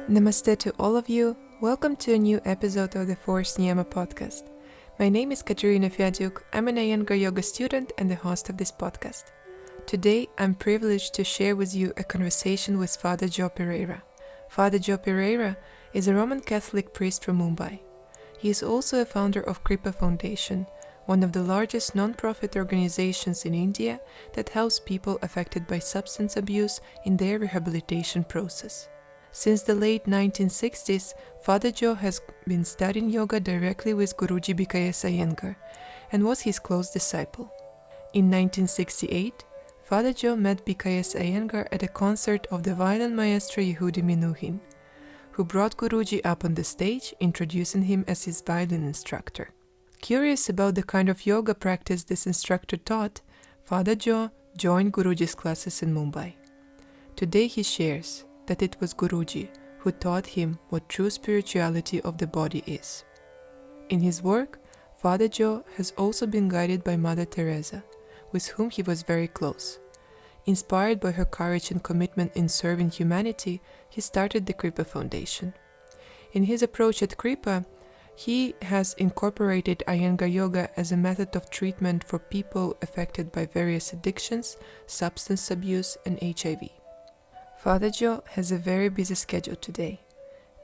Namaste to all of you. Welcome to a new episode of the Force Niyama podcast. My name is Katerina Fiaduk. I'm an Iyengar Yoga student and the host of this podcast. Today, I'm privileged to share with you a conversation with Father Joe Pereira. Father Joe Pereira is a Roman Catholic priest from Mumbai. He is also a founder of Kripa Foundation, one of the largest non-profit organizations in India that helps people affected by substance abuse in their rehabilitation process. Since the late 1960s, Father Joe has been studying yoga directly with Guruji BKS Iyengar and was his close disciple. In 1968, Father Joe met BKS Iyengar at a concert of the violin maestro Yehudi Menuhin, who brought Guruji up on the stage, introducing him as his violin instructor. Curious about the kind of yoga practice this instructor taught, Father Joe joined Guruji's classes in Mumbai. Today he shares that it was Guruji who taught him what true spirituality of the body is. In his work, Father Joe has also been guided by Mother Teresa, with whom he was very close. Inspired by her courage and commitment in serving humanity, he started the Kripa Foundation. In his approach at Kripa, he has incorporated Iyengar Yoga as a method of treatment for people affected by various addictions, substance abuse, and HIV. Father Joe has a very busy schedule today.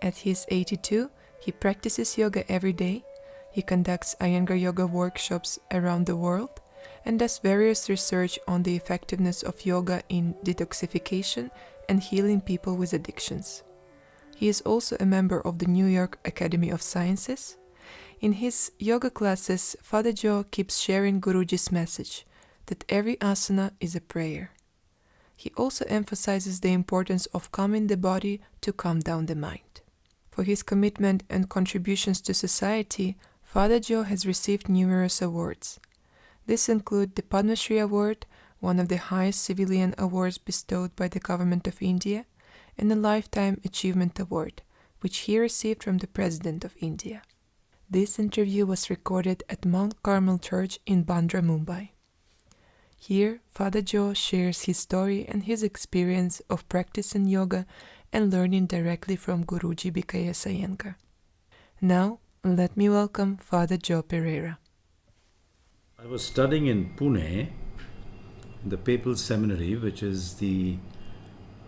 At his 82, he practices yoga every day, he conducts Iyengar Yoga workshops around the world, and does various research on the effectiveness of yoga in detoxification and healing people with addictions. He is also a member of the New York Academy of Sciences. In his yoga classes, Father Joe keeps sharing Guruji's message that every asana is a prayer. He also emphasizes the importance of calming the body to calm down the mind. For his commitment and contributions to society, Father Joe has received numerous awards. These include the Padma Shri Award, one of the highest civilian awards bestowed by the Government of India, and a Lifetime Achievement Award, which he received from the President of India. This interview was recorded at Mount Carmel Church in Bandra, Mumbai. Here, Father Joe shares his story and his experience of practicing yoga and learning directly from Guruji BKS Iyengar. Now, let me welcome Father Joe Pereira. I was studying in Pune, in the Papal Seminary, which is the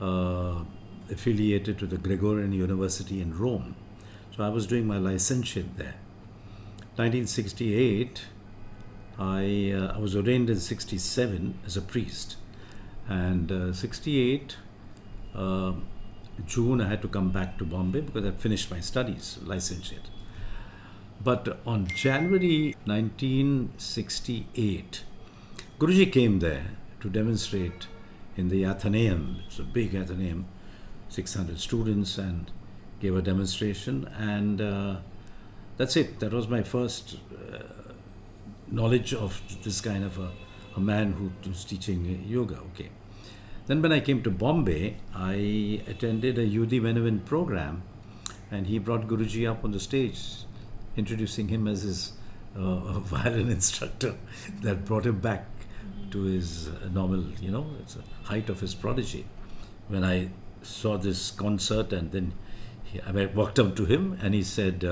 affiliated to the Gregorian University in Rome. So I was doing my licentiate there. 1968, I was ordained in 67 as a priest, and 68 June I had to come back to Bombay because I finished my studies, licentiate. But on January 1968, Guruji came there to demonstrate in the Athenaeum. It's a big Athenaeum, 600 students, and gave a demonstration, and that's it. That was my first knowledge of this kind of a man who was teaching yoga. Okay. Then when I came to Bombay, I attended a Yehudi Menuhin program, and he brought Guruji up on the stage, introducing him as his violin instructor. That brought him back to his normal, it's the height of his prodigy. When I saw this concert, and then I walked up to him, and he said,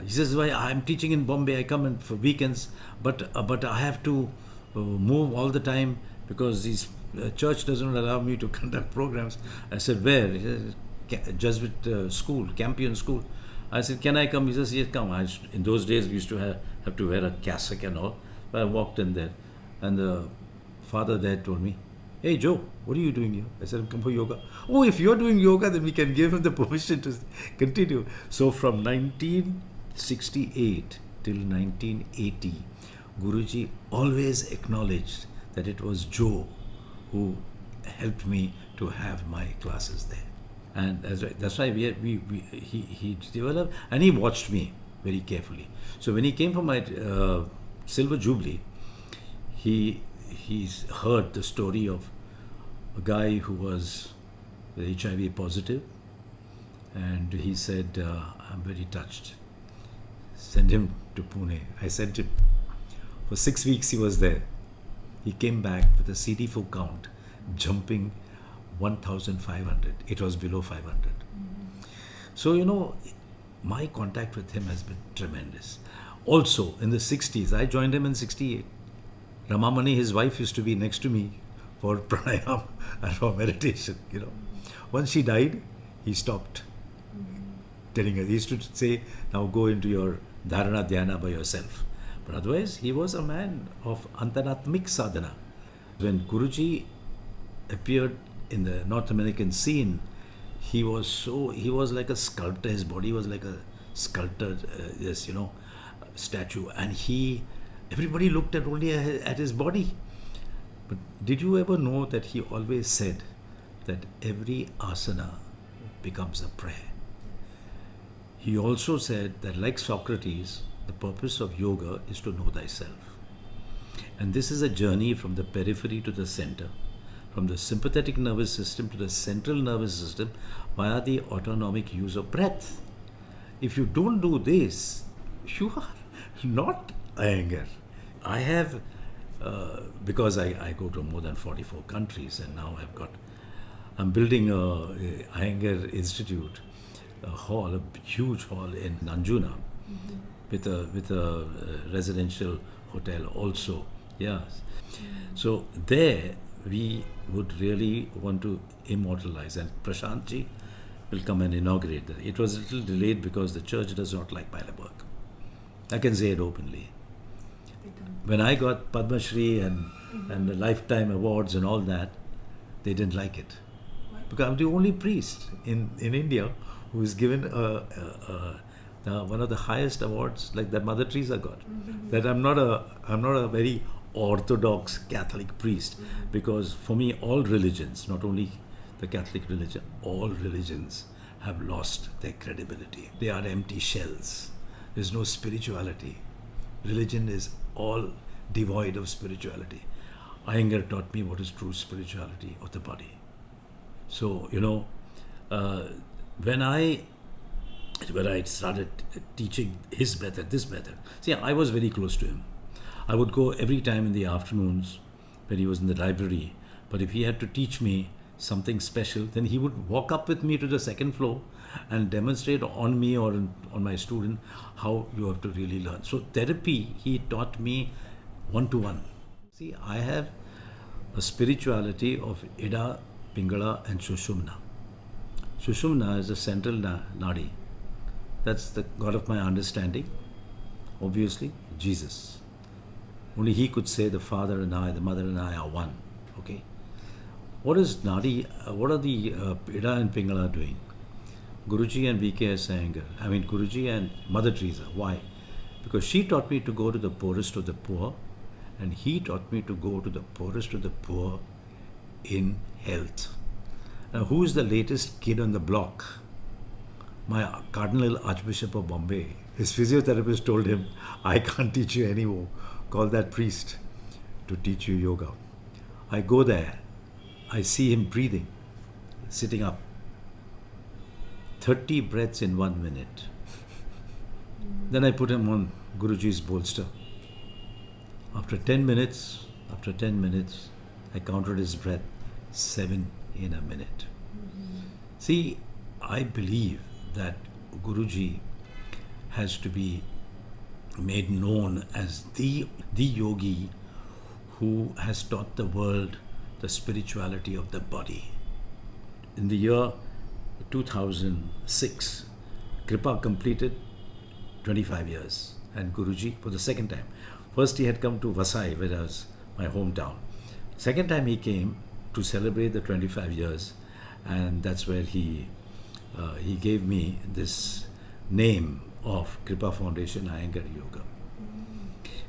he says, "Why I'm teaching in Bombay. I come in for weekends, but I have to move all the time because this church doesn't allow me to conduct programs." I said, "Where?" He says, "Jesuit school, Campion school." I said, "Can I come?" He says, "Yes, come." In those days, we used to have to wear a cassock and all. But I walked in there, and the father there told me, "Hey Joe, what are you doing here?" I said, "I'm come for yoga." "Oh, if you're doing yoga, then we can give him the permission to continue." So from 1968 till 1980, Guruji always acknowledged that it was Joe who helped me to have my classes there. And that's why he developed, and he watched me very carefully. So when he came for my Silver Jubilee, he's heard the story of a guy who was HIV positive, and he said, "I'm very touched. Send him to Pune." I sent him. For 6 weeks he was there. He came back with a CD4 count jumping 1,500. It was below 500. So, my contact with him has been tremendous. Also, in the 60s, I joined him in 68. Ramamani, his wife, used to be next to me for pranayam and for meditation. Once she died, he stopped telling us. He used to say, now go into your dharana dhyana by yourself. But otherwise, he was a man of antaratmik sadhana. When Guruji appeared in the North American scene, he was like a sculptor. His body was like a sculpted, statue. And everybody looked only at his body. But did you ever know that he always said that every asana becomes a prayer? He also said that, like Socrates, the purpose of yoga is to know thyself. And this is a journey from the periphery to the center, from the sympathetic nervous system to the central nervous system via the autonomic use of breath. If you don't do this, you are not Iyengar. I have, because I go to more than 44 countries, and now I'm building a Iyengar Institute, a huge hall in Nanjuna, with a residential hotel also. Yes. So there we would really want to immortalize, and Prashantji will come and inaugurate that. It was a little delayed because the church does not like my work. I can say it openly. When I got Padma Shri and the lifetime awards and all that, they didn't like it. Because I'm the only priest in India who is given one of the highest awards, like that Mother Teresa got. That I'm not a very orthodox Catholic priest, because for me all religions, not only the Catholic religion, all religions have lost their credibility. They are empty shells. There's no spirituality. Religion is all devoid of spirituality. Iyengar taught me what is true spirituality of the body. So, when I started teaching his method, this method, see, I was very close to him. I would go every time in the afternoons when he was in the library. But if he had to teach me something special, then he would walk up with me to the second floor and demonstrate on me or on my student how you have to really learn. So therapy, he taught me one-to-one. See, I have a spirituality of Ida, Pingala and Sushumna. Sushumna is the central nadi. That's the God of my understanding. Obviously, Jesus. Only he could say the Father and I, the Mother and I are one. Okay. What is nadi? What are the Ida and Pingala doing? Guruji and BKS Iyengar. Guruji and Mother Teresa. Why? Because she taught me to go to the poorest of the poor, and he taught me to go to the poorest of the poor in health. Now, who is the latest kid on the block? My Cardinal Archbishop of Bombay. His physiotherapist told him, I can't teach you anymore. Call that priest to teach you yoga. I go there. I see him breathing, sitting up. 30 breaths in 1 minute. Then I put him on Guruji's bolster. After 10 minutes, I counted his breath, 7 in a minute. See, I believe that Guruji has to be made known as the yogi who has taught the world the spirituality of the body. In the year 2006, Kripa completed 25 years, and Guruji for the second time. First he had come to Vasai, where was my hometown. Second time he came to celebrate the 25 years, and that's where he gave me this name of Kripa Foundation Iyengar Yoga.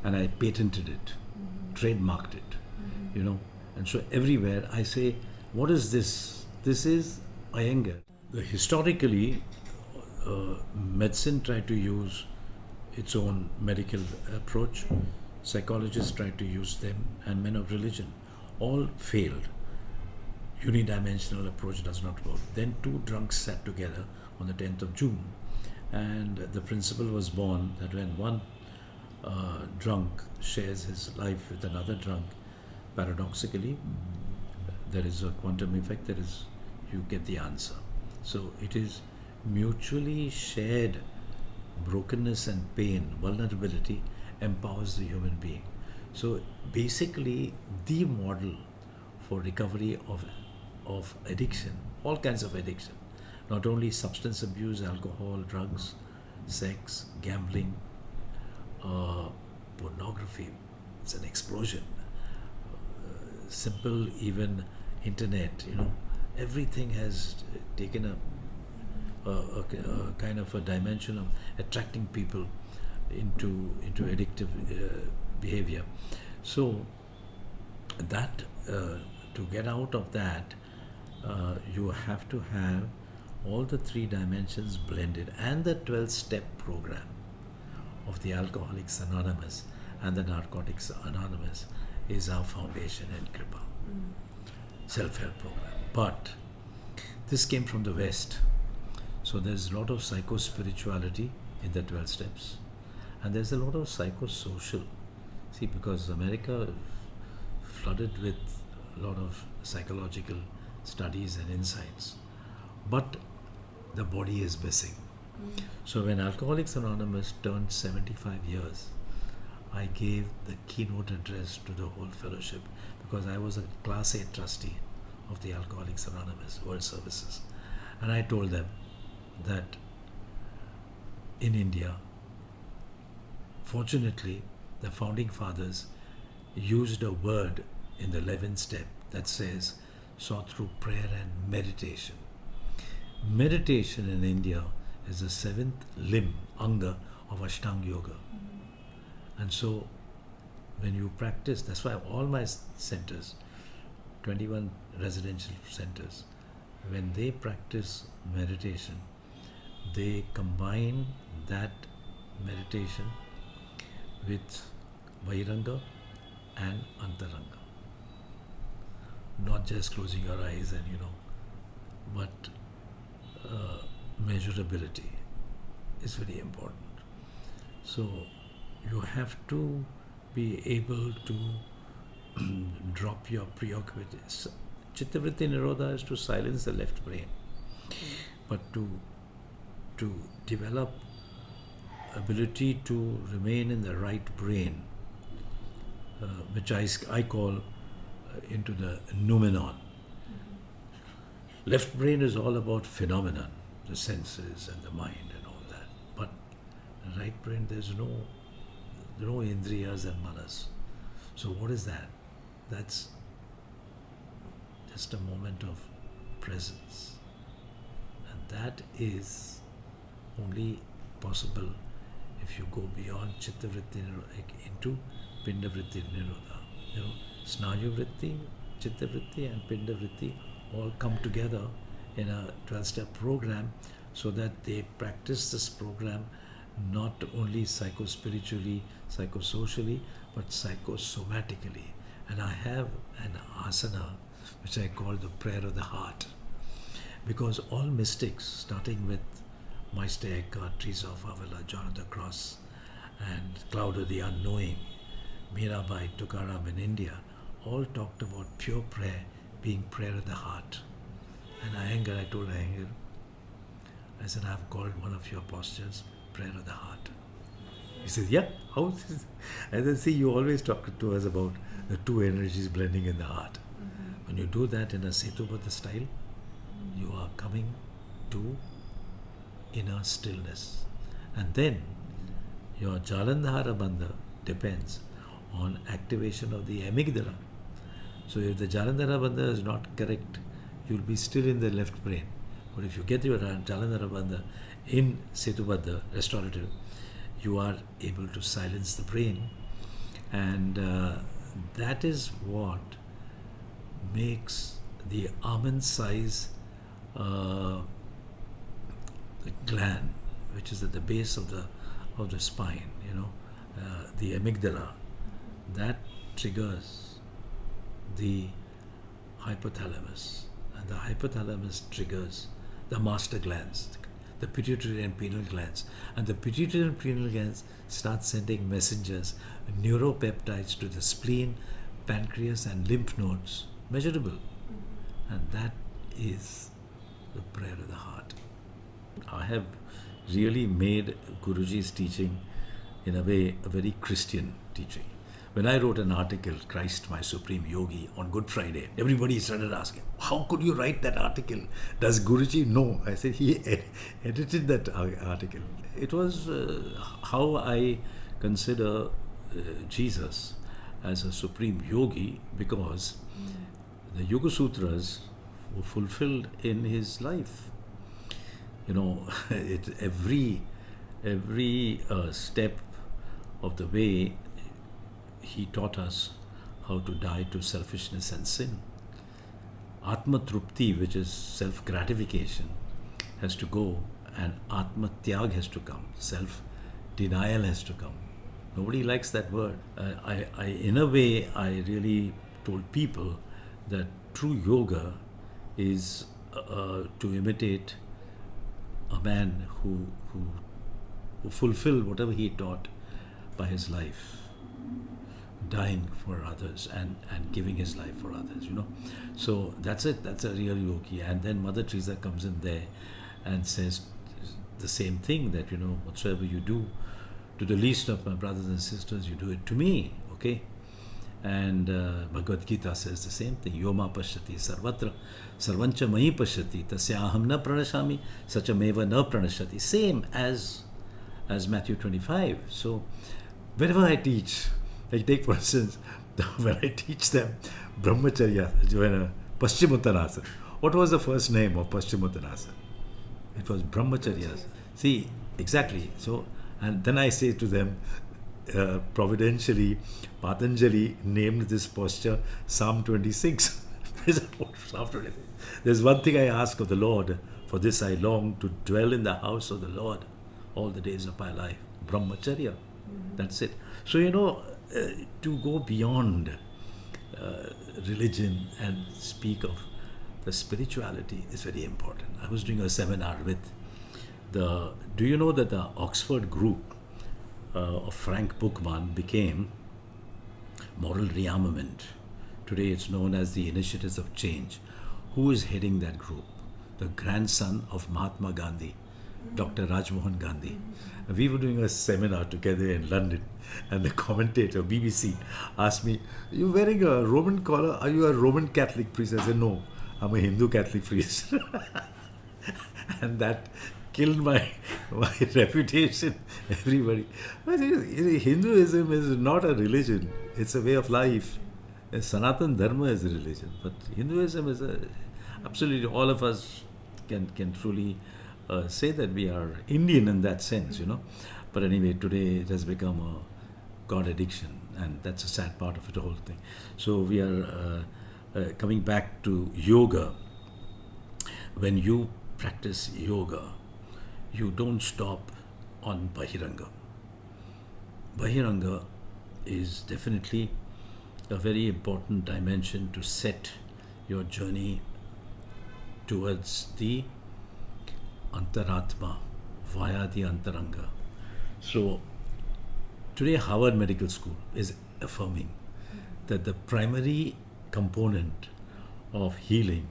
And I patented it, trademarked it, And so everywhere I say, what is this? This is Iyengar. Historically, medicine tried to use its own medical approach. Psychologists tried to use them, and men of religion all failed. Unidimensional approach does not work. Then two drunks sat together on the 10th of June, and the principle was born that when one drunk shares his life with another drunk, paradoxically, there is a quantum effect. You get the answer. So it is mutually shared brokenness and pain, vulnerability empowers the human being. So basically, the model for recovery of addiction, all kinds of addiction, not only substance abuse, alcohol, drugs, sex, gambling, pornography, it's an explosion. Simple, even internet, everything has taken a kind of a dimension of attracting people into addictive behavior. So that to get out of that, you have to have all the three dimensions blended, and the 12-step program of the Alcoholics Anonymous and the Narcotics Anonymous is our foundation in Kripa. Self-help program. But this came from the West. So there's a lot of psycho-spirituality in the 12 steps. And there's a lot of psychosocial. See, because America flooded with a lot of psychological studies and insights. But the body is missing. So when Alcoholics Anonymous turned 75 years, I gave the keynote address to the whole fellowship because I was a Class A trustee of the Alcoholics Anonymous World Services. And I told them that in India, fortunately, the founding fathers used a word in the 11th step that says, sought through prayer and meditation. Meditation in India is the 7th limb, anga, of Ashtanga Yoga. And so, when you practice, that's why all my centers, 21 residential centers, when they practice meditation, they combine that meditation with Vairanga and Antaranga. Not just closing your eyes and, but measurability is very important. So you have to be able to drop your preoccupations. Chittavritti Nirodha is to silence the left brain, but to develop ability to remain in the right brain, which I call into the noumenon. Left brain is all about phenomenon, the senses and the mind and all that. But the right brain, there's no indriyas and manas. So what is that? That's just a moment of presence. And that is only possible if you go beyond Chittavritti into Pindavritti Nirodha. Snayu Vritti, Chittavritti and Pindavritti all come together in a 12-step program so that they practice this program not only psycho-spiritually, psychosocially, but psychosomatically. And I have an asana which I call the prayer of the heart, because all mystics, starting with Meister Eckhart, Teresa of Avila, John of the Cross, and Cloud of the Unknowing, Mirabai, Tukaram in India, all talked about pure prayer being prayer of the heart. And Iyengar, I told Iyengar, I said, I've called one of your postures prayer of the heart. He says, yeah, how is this? I said, see, you always talk to us about the two energies blending in the heart. When you do that in a Setubadha style, you are coming to inner stillness. And then your Jalandhara Bandha depends on activation of the amygdala. So if the Jalandhara Bandha is not correct, you'll be still in the left brain. But if you get your Jalandhara Bandha in Setubadha, restorative, you are able to silence the brain. And that is what makes the almond size gland, which is at the base of the spine, the amygdala, that triggers the hypothalamus, and the hypothalamus triggers the master glands, the pituitary and pineal glands, and the pituitary and pineal glands start sending messengers, neuropeptides to the spleen, pancreas and lymph nodes, measurable. And that is the prayer of the heart. I have really made Guruji's teaching, in a way, a very Christian teaching. When I wrote an article, Christ, my Supreme Yogi, on Good Friday, everybody started asking, how could you write that article? Does Guruji know? I said, he edited that article. It was how I consider Jesus as a Supreme Yogi, because the Yoga Sutras were fulfilled in his life. You know, every step of the way, he taught us how to die to selfishness and sin. Atma Trupti, which is self-gratification, has to go, and Atma Tyag has to come. Self-denial has to come. Nobody likes that word. In a way, I really told people that true yoga is to imitate a man who fulfilled whatever he taught by his life, dying for others and giving his life for others, you know. So that's it. That's a real yogi. And then Mother Teresa comes in there and says the same thing, that, you know, whatsoever you do to the least of my brothers and sisters, you do it to me, okay? And Bhagavad Gita says the same thing. Yoma pashyati sarvatra sarvancha mahi pashyati tasyaham na pranashami sachameva na pranashati. Same as Matthew 25. So whenever I teach, like take for instance, when I teach them Brahmacharya, Paschimottanasana. What was the first name of Paschimottanasana? It was Brahmacharya. See, exactly. So, and then I say to them, providentially, Patanjali named this posture Psalm 26. Psalm 26. There's one thing I ask of the Lord, for this I long to dwell in the house of the Lord all the days of my life. Brahmacharya. That's it. So, you know, to go beyond religion and speak of the spirituality is very important. I was doing a seminar with do you know that the Oxford group of Frank Bookman became Moral Rearmament? Today it's known as the Initiatives of Change. Who is heading that group? The grandson of Mahatma Gandhi, Dr. Rajmohan Gandhi. We were doing a seminar together in London, and the commentator, BBC, asked me, "You're wearing a Roman collar? Are you a Roman Catholic priest?" I said, "No, I'm a Hindu Catholic priest." And that killed my reputation, everybody. But Hinduism is not a religion, it's a way of life. Sanatan Dharma is a religion, but Hinduism is absolutely, all of us can truly say that we are Indian in that sense, you know. But anyway, today it has become a God addiction, and that's a sad part of it, the whole thing. So we are coming back to yoga. When you practice yoga, you don't stop on Bahiranga. Bahiranga is definitely a very important dimension to set your journey towards the Antaratma via the Antaranga. So today Harvard Medical School is affirming that the primary component of healing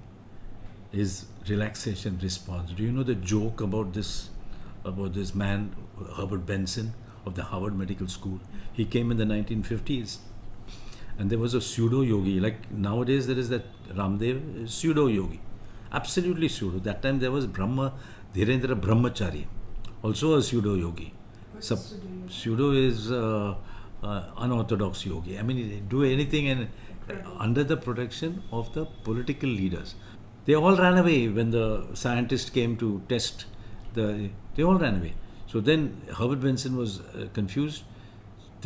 is relaxation response. Do you know the joke about this man, Herbert Benson of the Harvard Medical School? He came in the 1950s, and there was a pseudo yogi. Like nowadays there is that Ramdev pseudo yogi, absolutely pseudo. That time there was Brahma Dhirendra Brahmachari, also a pseudo yogi. Pseudo is unorthodox yogi. I mean, they do anything and under the protection of the political leaders. They all ran away when the scientists came to test they all ran away. So then Herbert Benson was confused.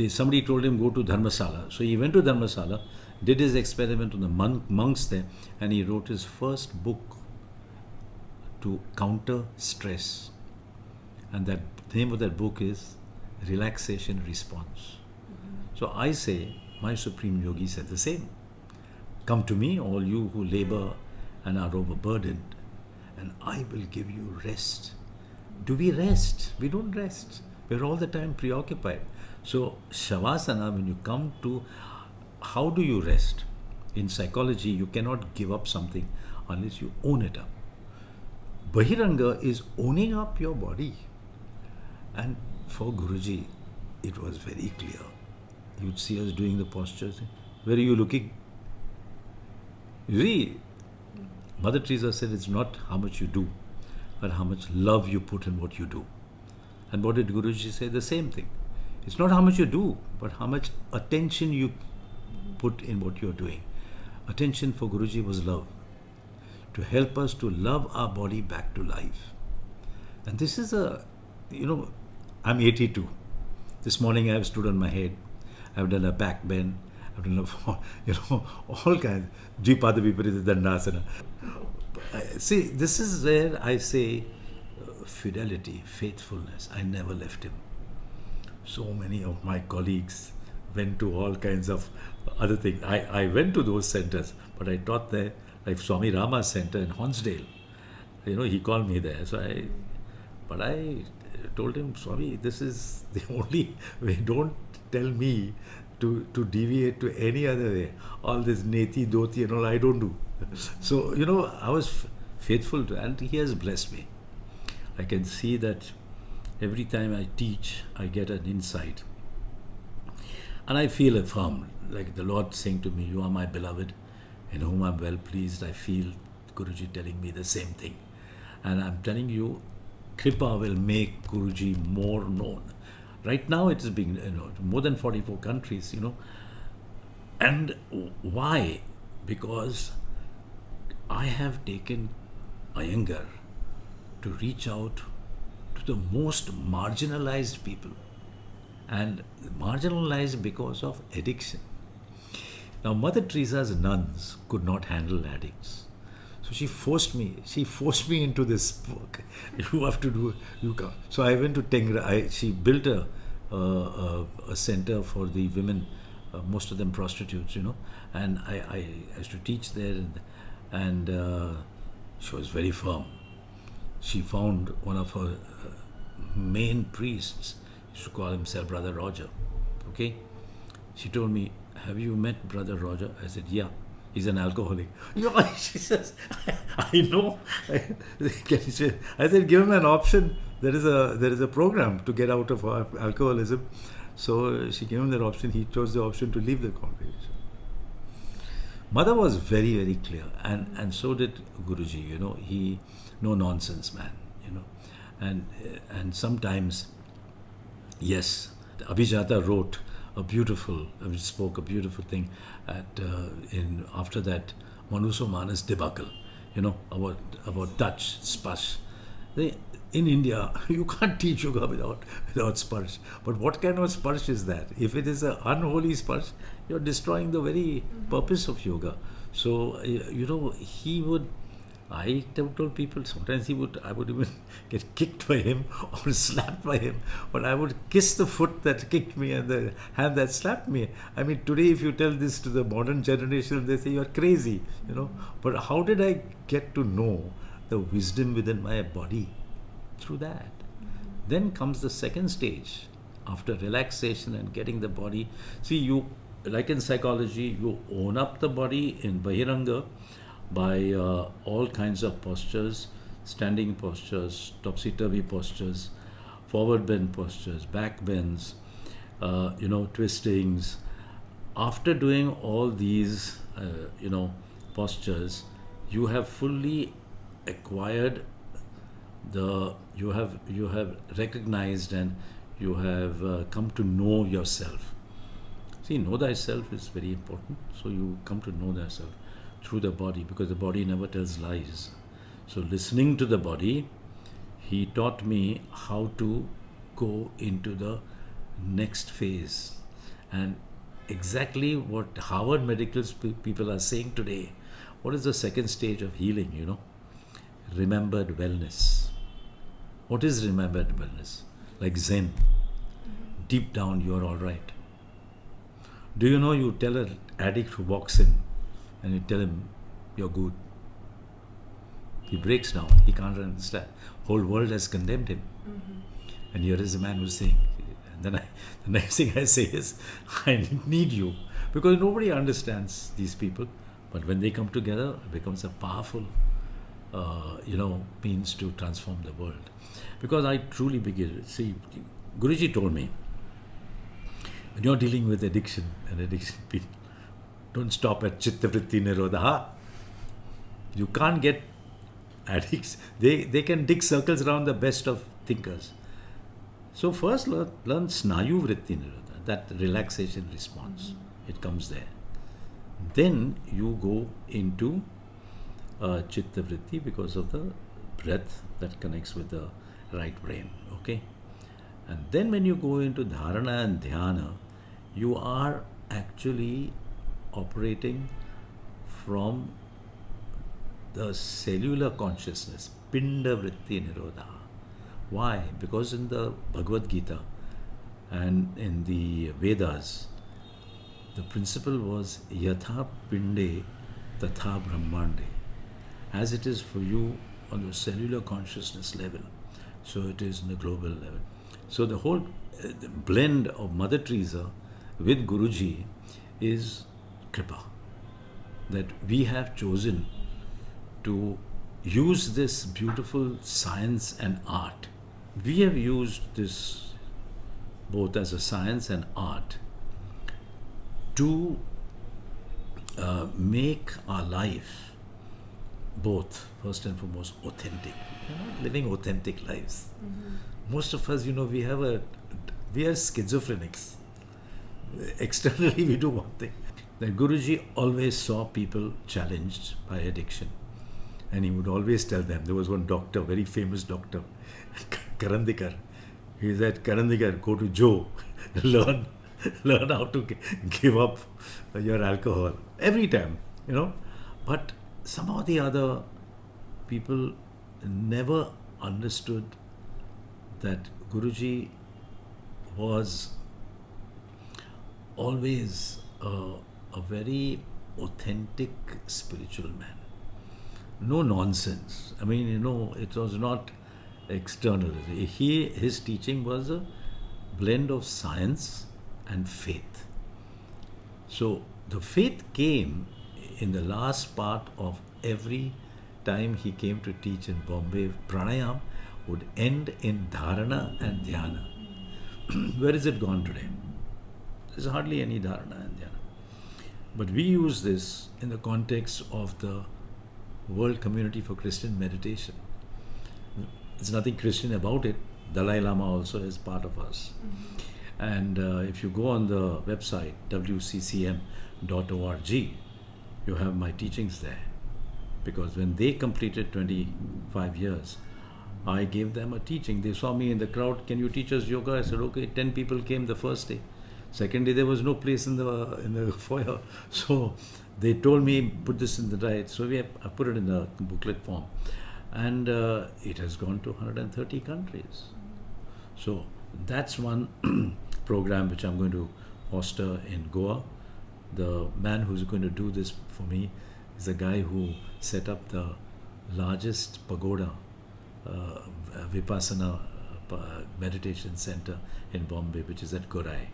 Somebody told him, go to Dharmasala. So he went to Dharmasala, did his experiment on the monks there, and he wrote his first book to counter stress. And the name of that book is Relaxation Response. So I say, my Supreme Yogi said the same. Come to me, all you who labor and are overburdened, and I will give you rest. Do we rest? We don't rest. We're all the time preoccupied. So Shavasana, when you come to how do you rest? In psychology, you cannot give up something unless you own it up. Bahiranga is owning up your body. And for Guruji, it was very clear. You'd see us doing the postures. Where are you looking? You see, Mother Teresa said it's not how much you do, but how much love you put in what you do. And what did Guruji say? The same thing. It's not how much you do, but how much attention you put in what you're doing. Attention for Guruji was love. To help us to love our body back to life. And this is I'm 82. This morning I have stood on my head. I've done a back bend. I've done all kinds. Dvipada Viparita Dandasana. See, this is where I say fidelity, faithfulness. I never left him. So many of my colleagues went to all kinds of other things. I went to those centers, but I taught there, like Swami Rama's center in Honsdale. He called me there. But I told him, Swami, this is the only way. Don't tell me to deviate to any other way. All this neti, dhoti and all, I don't do. So, I was faithful to, and he has blessed me. I can see that every time I teach, I get an insight. And I feel affirmed, like the Lord saying to me, you are my beloved, in whom I'm well pleased. I feel Guruji telling me the same thing. And I'm telling you, Kripa will make Guruji more known. Right now it is being, more than 44 countries, And why? Because I have taken Iyengar to reach out to the most marginalized people. And marginalized because of addiction. Now, Mother Teresa's nuns could not handle addicts. So she forced me into this work. You have to do, you come. So I went to Tengra. She built a center for the women, most of them prostitutes, and I used to teach there, and she was very firm. She found one of her main priests, used to call himself Brother Roger. Okay? She told me, have you met Brother Roger? I said, yeah. He's an alcoholic. She says, I know. I said, give him an option. There is a program to get out of alcoholism. So she gave him that option. He chose the option to leave the congregation. Mother was very, very clear, and so did Guruji. He no nonsense man. And sometimes, yes, Abhijata wrote spoke a beautiful thing after that Manuso Manas debacle, about touch, sparsh. In India, you can't teach yoga without sparsh. But what kind of sparsh is that? If it is an unholy sparsh, you're destroying the very purpose of yoga. So, he would, I told people sometimes I would even get kicked by him or slapped by him, but I would kiss the foot that kicked me and the hand that slapped me. I mean, today if you tell this to the modern generation, they say you're crazy, But how did I get to know the wisdom within my body? Through that. Then comes the second stage, after relaxation and getting the body. See, you, like in psychology, you own up the body in Bahiranga, by all kinds of postures, standing postures, topsy-turvy postures, forward bend postures, back bends, twistings. After doing all these, postures, you have fully acquired you have recognized and you have come to know yourself. See, know thyself is very important. So you come to know thyself through the body, because the body never tells lies. So listening to the body, he taught me how to go into the next phase. And exactly what Harvard medical people are saying today, what is the second stage of healing, Remembered wellness. What is remembered wellness? Like Zen. Deep down, you're all right. Do you know, you tell an addict who walks in, and you tell him, you're good. He breaks down. He can't understand. Whole world has condemned him. And here is a man who's saying, and then the next thing I say is, I need you. Because nobody understands these people. But when they come together, it becomes a powerful means to transform the world. Because I truly begin, see, Guruji told me, when you're dealing with addiction and addiction people, don't stop at chitta vritti nirodha. You can't get addicts. They can dig circles around the best of thinkers. So first learn snayu vritti nirodha, that relaxation response. It comes there. Then you go into chitta vritti because of the breath that connects with the right brain. Okay? And then when you go into dharana and dhyana, you are actually operating from the cellular consciousness, pinda vritti nirodha. Why? Because in the Bhagavad Gita and in the Vedas, the principle was yatha pinde tatha brahmande. As it is for you on the cellular consciousness level, so it is in the global level. So the whole blend of Mother Teresa with Guruji is Kripa. That we have chosen to use this beautiful science and art. We have used this both as a science and art to make our life both, first and foremost, authentic. We're not living authentic lives. Most of us, we are schizophrenics. Externally, we do one thing. That Guruji always saw people challenged by addiction. And he would always tell them, there was one doctor, very famous doctor, Karandikar. He said, Karandikar, go to Joe, learn how to give up your alcohol. Every time, But somehow the other people never understood that Guruji was always a very authentic spiritual man. No nonsense. I mean, it was not external. His teaching was a blend of science and faith. So the faith came in the last part of every time he came to teach in Bombay. Pranayam would end in dharana and dhyana. Where is it gone today? There's hardly any dharana and dhyana. But we use this in the context of the World Community for Christian Meditation. There's nothing Christian about it. Dalai Lama also is part of us. And if you go on the website wccm.org, you have my teachings there. Because when they completed 25 years, I gave them a teaching. They saw me in the crowd. Can you teach us yoga? I said, okay. 10 people came the first day. Second day, there was no place in the foyer. So they told me, put this in the diet. So I put it in the booklet form. And it has gone to 130 countries. So that's one program which I'm going to foster in Goa. The man who's going to do this for me is a guy who set up the largest pagoda Vipassana meditation center in Bombay, which is at Gorai.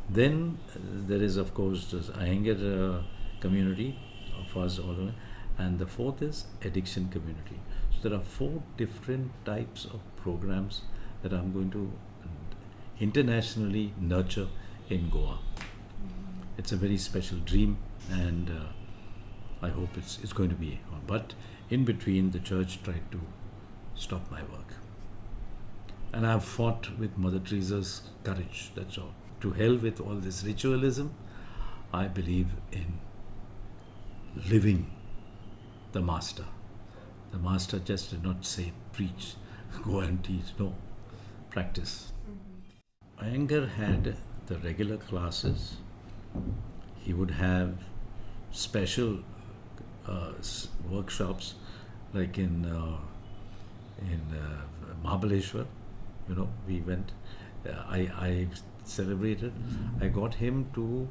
Then there is, of course, this Iyengar community of us all the way, and the fourth is addiction community. So there are 4 different types of programs that I'm going to internationally nurture in Goa. It's a very special dream, and I hope it's going to be on. But in between, the church tried to stop my work. And I've fought with Mother Teresa's courage, that's all. To hell with all this ritualism. I believe in living the Master. The Master just did not say, preach, go and teach. No, practice. Iyengar had the regular classes. He would have special workshops, like in Mahabaleshwar. We went. I celebrated. I got him to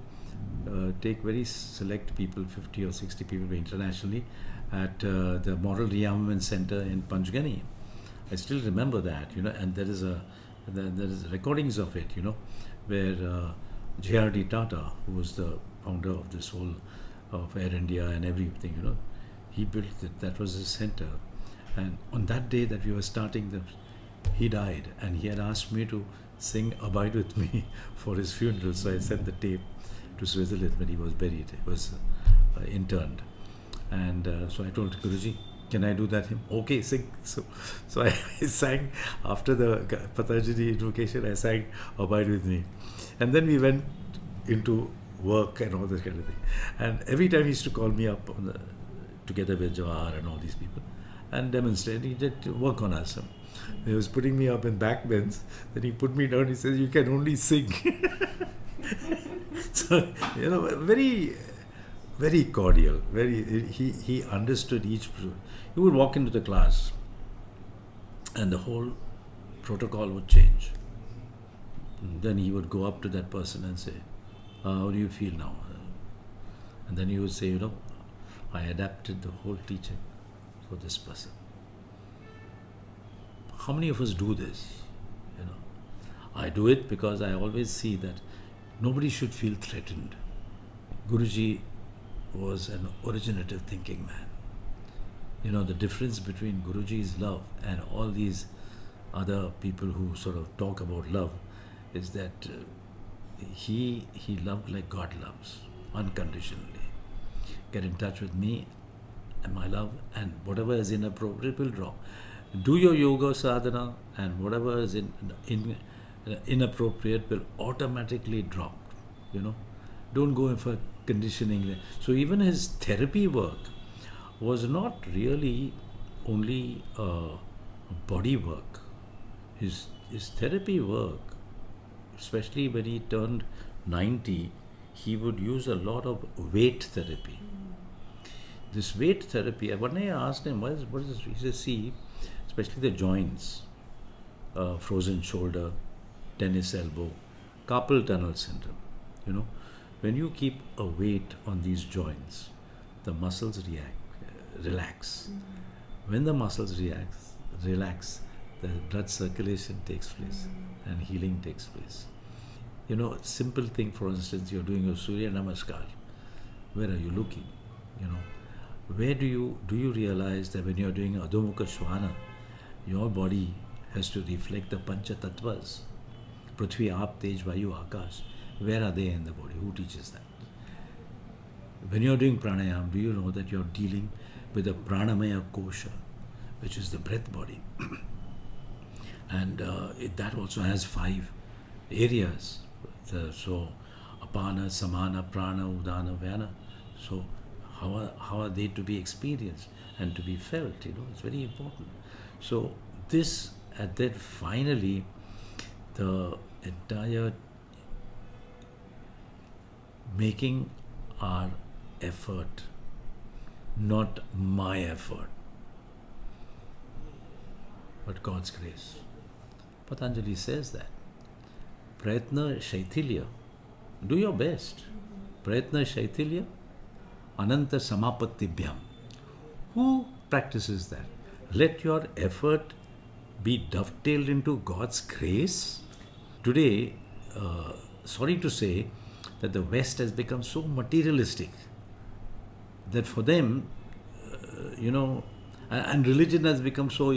take very select people, 50 or 60 people internationally, at the Moral Rearmament Center in Panchgani. I still remember that, and there is recordings of it, where J.R.D. Tata, who was the founder of this whole of Air India and everything, he built it. That was his center. And on that day that we were starting, he died, and he had asked me to sing Abide With Me for his funeral. So I sent the tape to Switzerland when he was buried. He was interned. And so I told Guruji, can I do that hymn? Okay, sing. So I sang, after the Patanjali invocation, I sang Abide With Me. And then we went into work and all this kind of thing. And every time he used to call me up together with Jawahar and all these people and demonstrate. He did work on us. He was putting me up in back bench. Then he put me down. He says, you can only sing. So, very, very cordial. He understood each. He would walk into the class and the whole protocol would change. And then he would go up to that person and say, how do you feel now? And then he would say, I adapted the whole teaching for this person. How many of us do this? I do it because I always see that nobody should feel threatened. Guruji was an originative thinking man. The difference between Guruji's love and all these other people who sort of talk about love is that he loved like God loves, unconditionally. Get in touch with me and my love, and whatever is inappropriate will drop. Do your yoga sadhana, and whatever is inappropriate will automatically drop. Don't go in for conditioning. So even his therapy work was not really only body work. His therapy work, especially when he turned 90, he would use a lot of weight therapy. This weight therapy, one day I asked him, what is this? He said, see, especially the joints, frozen shoulder, tennis elbow, carpal tunnel syndrome. When you keep a weight on these joints, the muscles relax. When the muscles relax, the blood circulation takes place and healing takes place. Simple thing, for instance, you're doing your Surya Namaskar. Where are you looking? Where do you realize that when you're doing Adho Mukha Shvana, your body has to reflect the Pancha Tattvas? Prithvi, Aap, Tej, Vayu, Akash. Where are they in the body? Who teaches that? When you're doing pranayam, do you know that you're dealing with the pranamaya kosha, which is the breath body? And that also has 5 areas. So, apana, samana, prana, udana, vyana. So, how are they to be experienced and to be felt? It's very important. So, finally, the entire making our effort, not my effort, but God's grace. Patanjali says that. Prayatna Shaithilya. Do your best. Prayatna Shaithilya. Ananta Samapattibhyam. Who practices that? Let your effort be dovetailed into God's grace. Today, sorry to say, that the West has become so materialistic that for them, and religion has become so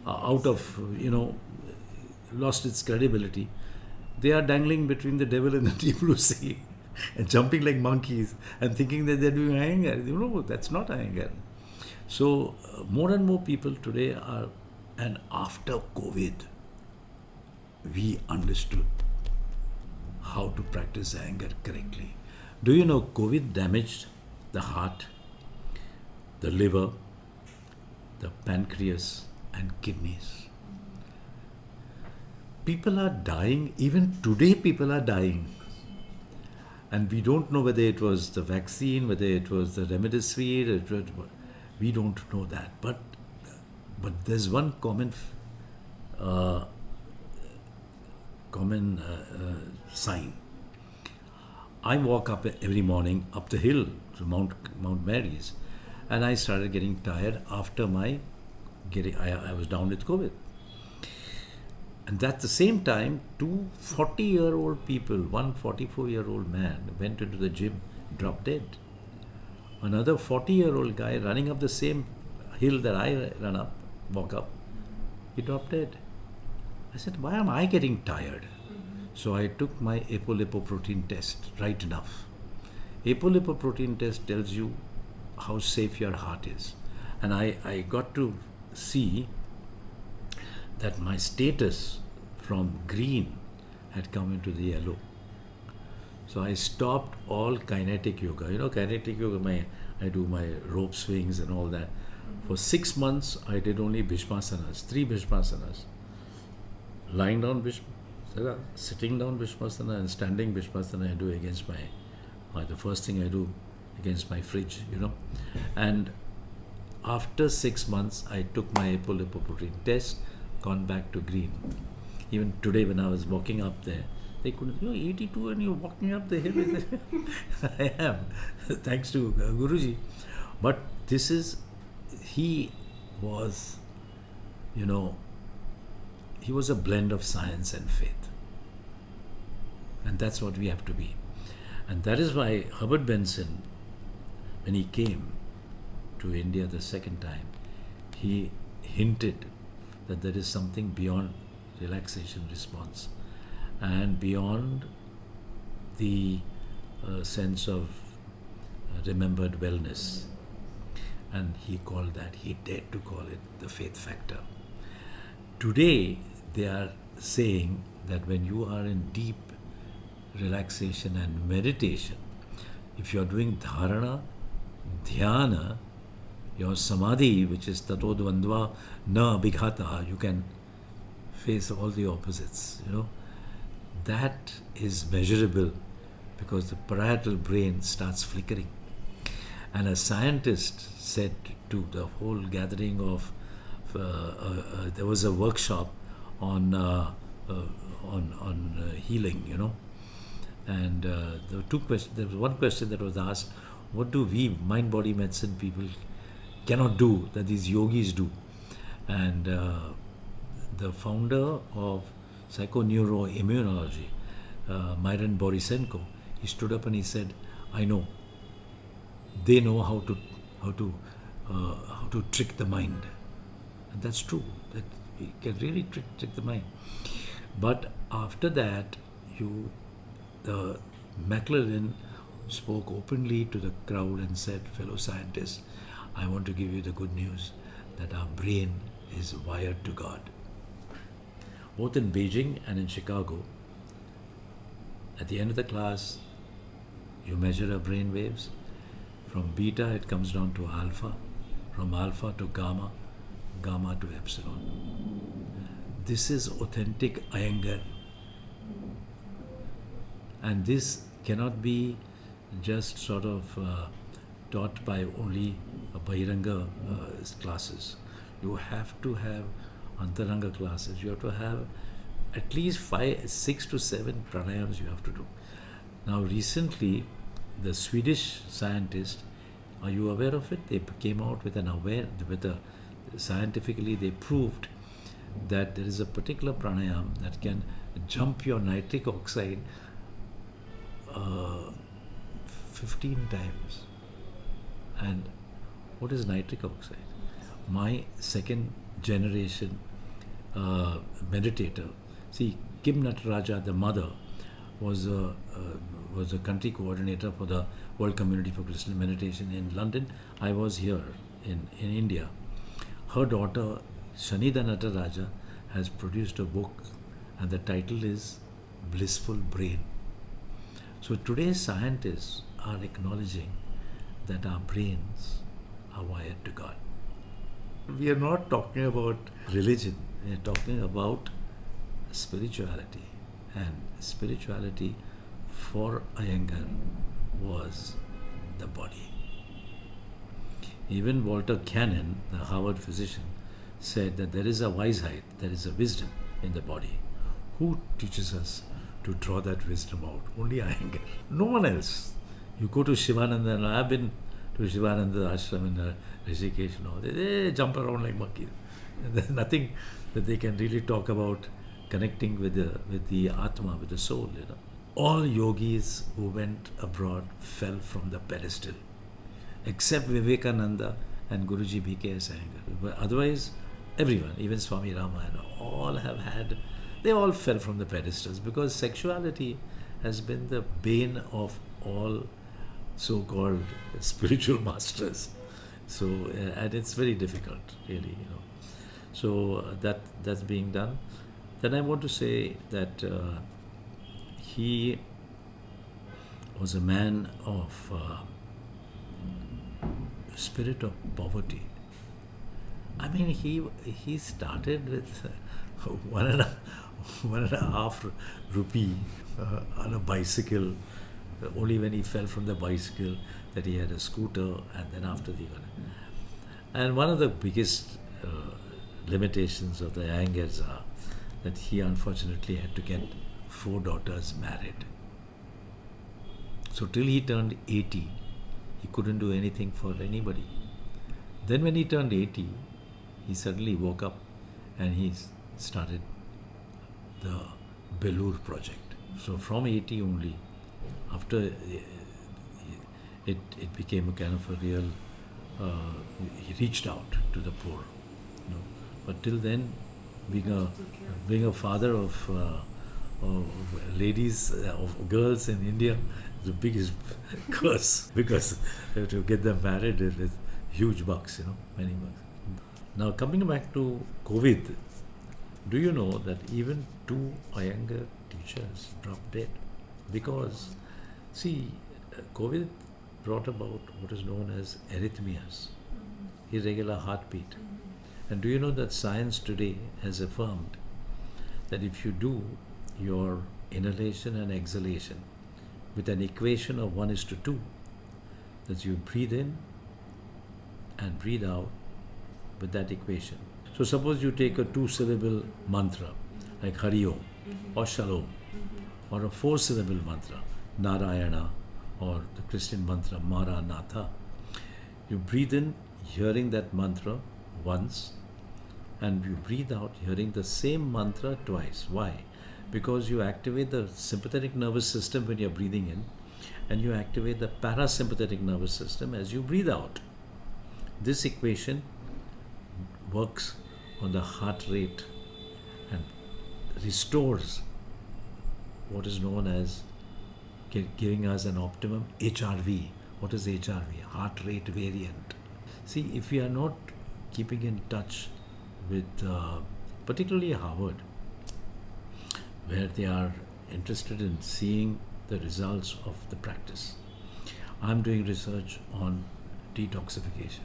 out of, lost its credibility. They are dangling between the devil and the deep blue sea and jumping like monkeys and thinking that they're doing Iyengar. No, that's not Iyengar. So more and more people today are, and after COVID, we understood how to practice Iyengar correctly. Do you know COVID damaged the heart, the liver, the pancreas and kidneys? People are dying. Even today people are dying. And we don't know whether it was the vaccine, whether it was the remdesivir, we don't know that. But there's one common sign. I walk up every morning up the hill to Mount Mary's, and I started getting tired after I was down with COVID. And at the same time, 2 40-year-old people, one 44-year-old man went into the gym, dropped dead. Another 40-year-old guy running up the same hill that I walk up, he dropped dead. I said, why am I getting tired? So I took my apolipoprotein test, right enough. Apolipoprotein test tells you how safe your heart is. And I got to see that my status from green had come into the yellow. So I stopped all kinetic yoga. Kinetic yoga, I do my rope swings and all that. For 6 months, I did only Bhishmasanas, 3 Bhishmasanas. Lying down Bhishmasana, sitting down Bhishmasana, and standing Bhishmasana I do against the first thing I do against my fridge, And after 6 months, I took my apolipoprotein test, gone back to green. Even today when I was walking up there, they couldn't, 82 and you're walking up the hill. I am, thanks to Guruji. But he was a blend of science and faith. And that's what we have to be. And that is why Herbert Benson, when he came to India the second time, he hinted that there is something beyond relaxation response and beyond the sense of remembered wellness. And he dared to call it the faith factor. Today, they are saying that when you are in deep relaxation and meditation, if you are doing dharana, dhyana, your samadhi, which is tato dvandva na abhighata, you can face all the opposites, That is measurable because the parietal brain starts flickering. And a scientist said to the whole gathering of, there was a workshop on healing, and there were 2 questions. There was one question that was asked: what do we mind-body medicine people cannot do that these yogis do? And the founder of psychoneuroimmunology, Myron Borisenko, he stood up and he said, I know. They know how to trick the mind. And that's true, that we can really trick the mind. But after that, the McLaren spoke openly to the crowd and said, fellow scientists, I want to give you the good news that our brain is wired to God. Both in Beijing and in Chicago, at the end of the class, you measure our brain waves. From beta, it comes down to alpha. From alpha to gamma, gamma to epsilon. This is authentic Iyengar. And this cannot be just sort of taught by only Bahiranga classes. You have to have Antaranga classes. You have to have at least 6 to 7 pranayams you have to do. Now recently, the Swedish scientist, are you aware of it? They came out with scientifically they proved that there is a particular pranayam that can jump your nitric oxide 15 times. And what is nitric oxide? My second generation meditator, see, Kim Nataraja, the mother, was a country coordinator for the World Community for Christian Meditation in London. I was here in India. Her daughter, Shanida Nataraja, has produced a book and the title is Blissful Brain. So today's scientists are acknowledging that our brains are wired to God. We are not talking about religion, we are talking about spirituality. And spirituality for Iyengar was the body. Even Walter Cannon, the Harvard physician, said that there is a wiseheit, there is a wisdom in the body. Who teaches us to draw that wisdom out? Only Iyengar. No one else. You go to Shivananda, and I've been to Shivananda ashram in Rishikesh, they jump around like monkeys. And there's nothing that they can really talk about connecting with the Atma, with the soul. All yogis who went abroad fell from the pedestal, except Vivekananda and Guruji BKS Iyengar. But otherwise, everyone, even Swami Ramayana, they all fell from the pedestals because sexuality has been the bane of all so-called spiritual masters. So, and it's very difficult, really, So that's being done. Then I want to say that he was a man of spirit of poverty. I mean, he started with one and a half rupee on a bicycle. Only when he fell from the bicycle that he had a scooter, and then after the and one of the biggest limitations of the Iyengars are that he unfortunately had to get 4 daughters married. So till he turned 80, he couldn't do anything for anybody. Then when he turned 80, he suddenly woke up and he started the Belur project. So from 80 only, after it became a kind of a real, he reached out to the poor. But till then, being a father of ladies, of girls in India, is the biggest curse because to get them married is huge bucks, many bucks. Now coming back to COVID, do you know that even 2 Iyengar teachers dropped dead? Because, see, COVID brought about what is known as arrhythmias, irregular heartbeat. And do you know that science today has affirmed that if you do your inhalation and exhalation with an equation of 1:2, that you breathe in and breathe out with that equation. So suppose you take a 2-syllable mantra like Hari Om or Shalom, or a 4-syllable mantra, Narayana, or the Christian mantra Maranatha. You breathe in hearing that mantra once, and you breathe out hearing the same mantra twice. Why? Because you activate the sympathetic nervous system when you're breathing in, and you activate the parasympathetic nervous system as you breathe out. This equation works on the heart rate and restores what is known as giving us an optimum HRV. What is HRV? Heart rate variant. See, if we are not keeping in touch with particularly Harvard, where they are interested in seeing the results of the practice. I'm doing research on detoxification.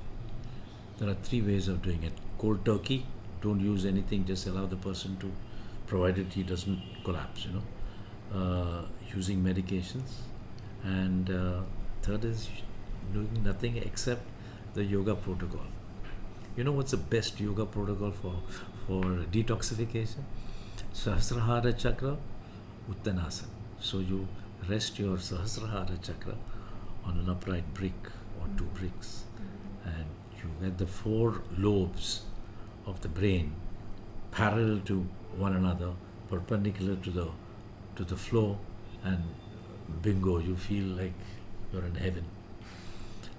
There are 3 ways of doing it. Cold turkey, don't use anything, just allow the person to, provided he doesn't collapse, using medications. And third is doing nothing except the yoga protocol. You know what's the best yoga protocol for detoxification? Sahasrahara chakra, Uttanasana. So you rest your Sahasrahara chakra on an upright brick or 2 bricks, and you get the 4 lobes of the brain parallel to one another, perpendicular to the floor, and bingo, you feel like you're in heaven.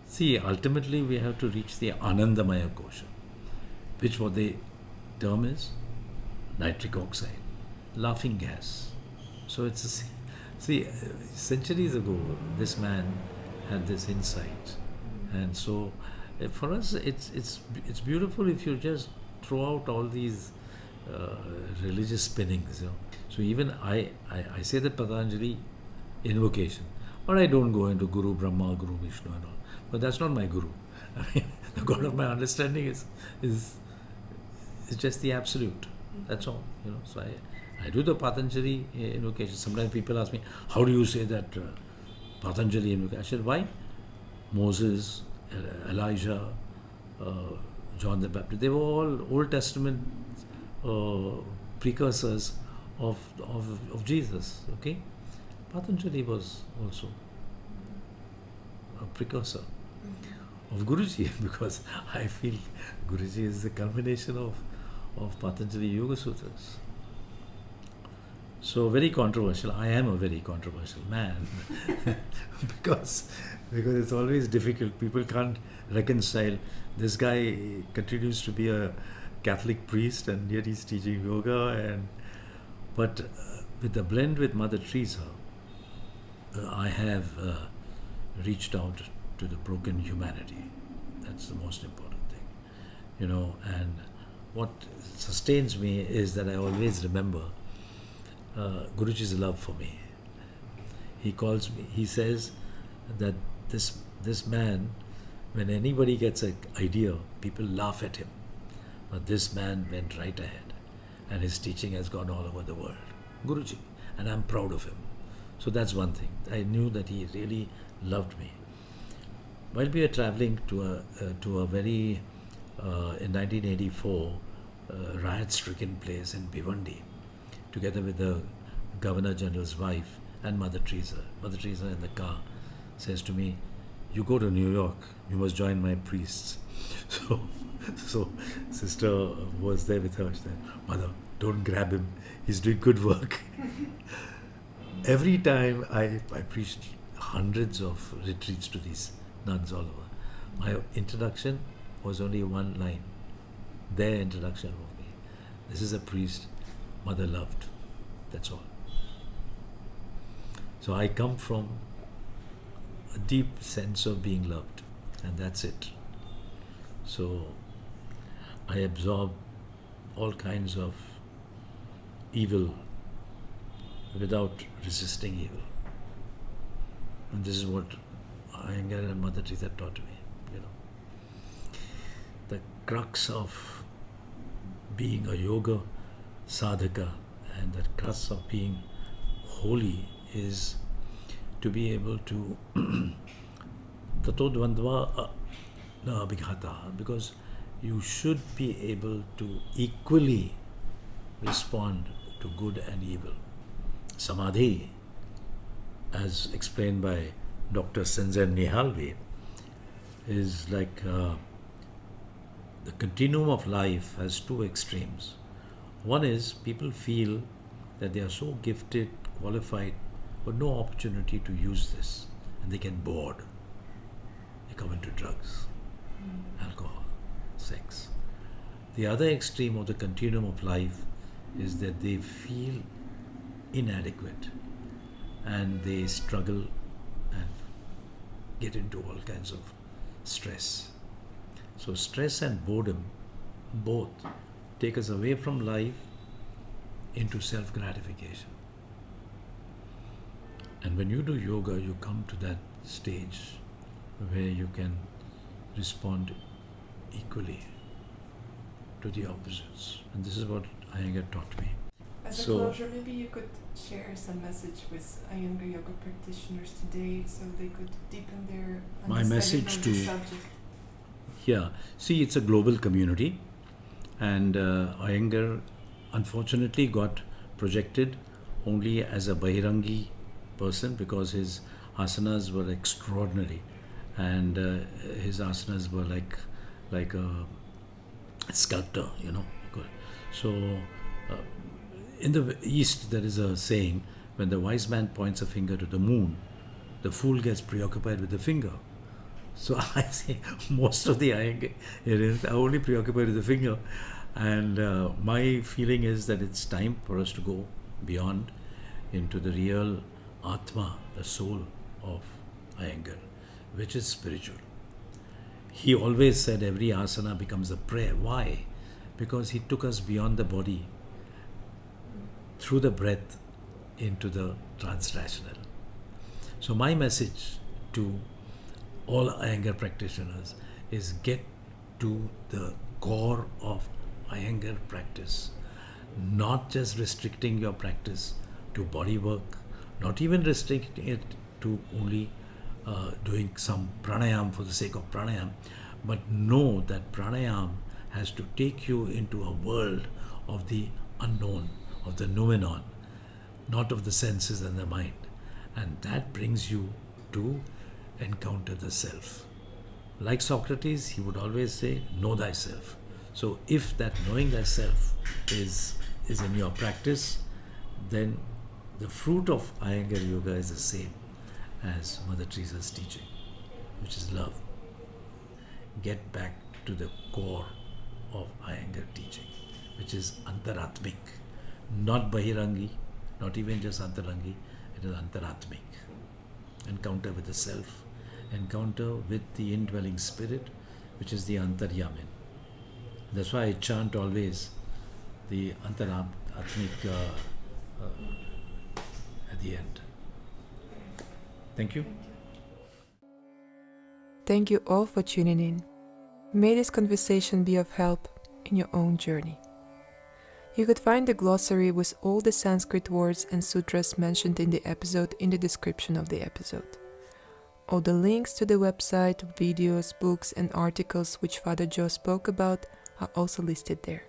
See, ultimately we have to reach the Anandamaya Kosha, which what they term is nitric oxide, laughing gas. So it's centuries ago this man had this insight, and so for us it's beautiful if you just throw out all these religious spinnings. So even I say that Patanjali invocation, but I don't go into Guru Brahma, Guru Vishnu and all. But that's not my guru. I mean, the God of my understanding is just the absolute. That's all. So I do the Patanjali invocation. Sometimes people ask me, how do you say that Patanjali invocation? I said, why? Moses, Elijah, John the Baptist, they were all Old Testament precursors of Jesus. Okay, Patanjali was also a precursor of Guruji, because I feel Guruji is the culmination of Patanjali Yoga Sutras. So very controversial. I am a very controversial man because it's always difficult. People can't reconcile. This guy continues to be a Catholic priest and yet he's teaching yoga. But with the blend with Mother Teresa, I have reached out to the broken humanity. That's the most important thing, And what sustains me is that I always remember Guruji's love for me. He calls me. He says that this man, when anybody gets an idea, people laugh at him, but this man went right ahead, and his teaching has gone all over the world. Guruji, and I'm proud of him. So that's one thing. I knew that he really loved me. While we were traveling to a very in 1984 riot-stricken place in Bhiwandi, together with the Governor General's wife and Mother Teresa. Mother Teresa in the car says to me, "You go to New York, you must join my priests." So sister was there with her. She said, "Mother, don't grab him. He's doing good work." Every time I preached hundreds of retreats to these nuns all over. My introduction was only one line. Their introduction of me. This is a priest Mother loved. That's all. So I come from a deep sense of being loved, and that's it. So I absorb all kinds of evil without resisting evil. And this is what Iyengar and Mother Teresa taught me, The crux of being a yoga sadhaka and the crux of being holy is to be able to tato dvandva na abhighata, because you should be able to equally respond to good and evil. Samadhi, as explained by Dr. Senzen Nihalvi, is like the continuum of life has two extremes. One is people feel that they are so gifted, qualified, but no opportunity to use this, and they get bored. They come into drugs, alcohol, sex. The other extreme of the continuum of life is that they feel inadequate and they struggle and get into all kinds of stress. So stress and boredom both take us away from life into self-gratification. And when you do yoga, you come to that stage where you can respond equally to the opposites. And this is what Iyengar taught me. As a closure, maybe you could share some message with Iyengar Yoga practitioners today so they could deepen their understanding of the subject. Yeah, see, it's a global community, and Iyengar unfortunately got projected only as a Bahirangi person because his asanas were extraordinary, and his asanas were like a sculptor, So in the East there is a saying, when the wise man points a finger to the moon, the fool gets preoccupied with the finger. So I say most of the Iyengars are only preoccupied with the finger, and my feeling is that it's time for us to go beyond into the real Atma, the soul of Iyengar, which is spiritual. He always said every asana becomes a prayer. Why? Because he took us beyond the body, through the breath, into the transrational. So my message to all Iyengar practitioners is get to the core of Iyengar practice, not just restricting your practice to body work, not even restricting it to only doing some pranayam for the sake of pranayam, but know that pranayam has to take you into a world of the unknown, of the noumenon, not of the senses and the mind. And that brings you to encounter the self. Like Socrates, he would always say, know thyself. So if that knowing thyself is in your practice, then the fruit of Iyengar Yoga is the same as Mother Teresa's teaching, which is love. Get back to the core of Iyengar teaching, which is antaratmik, not bahirangi, not even just antarangi, it is antaratmik. Encounter with the self, encounter with the indwelling spirit, which is the antaryamin. That's why I chant always the antaratmik at the end. Thank you. Thank you all for tuning in. May this conversation be of help in your own journey. You could find the glossary with all the Sanskrit words and sutras mentioned in the episode in the description of the episode. All the links to the website, videos, books, and articles which Father Joe spoke about are also listed there.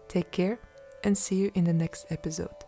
Take care and see you in the next episode.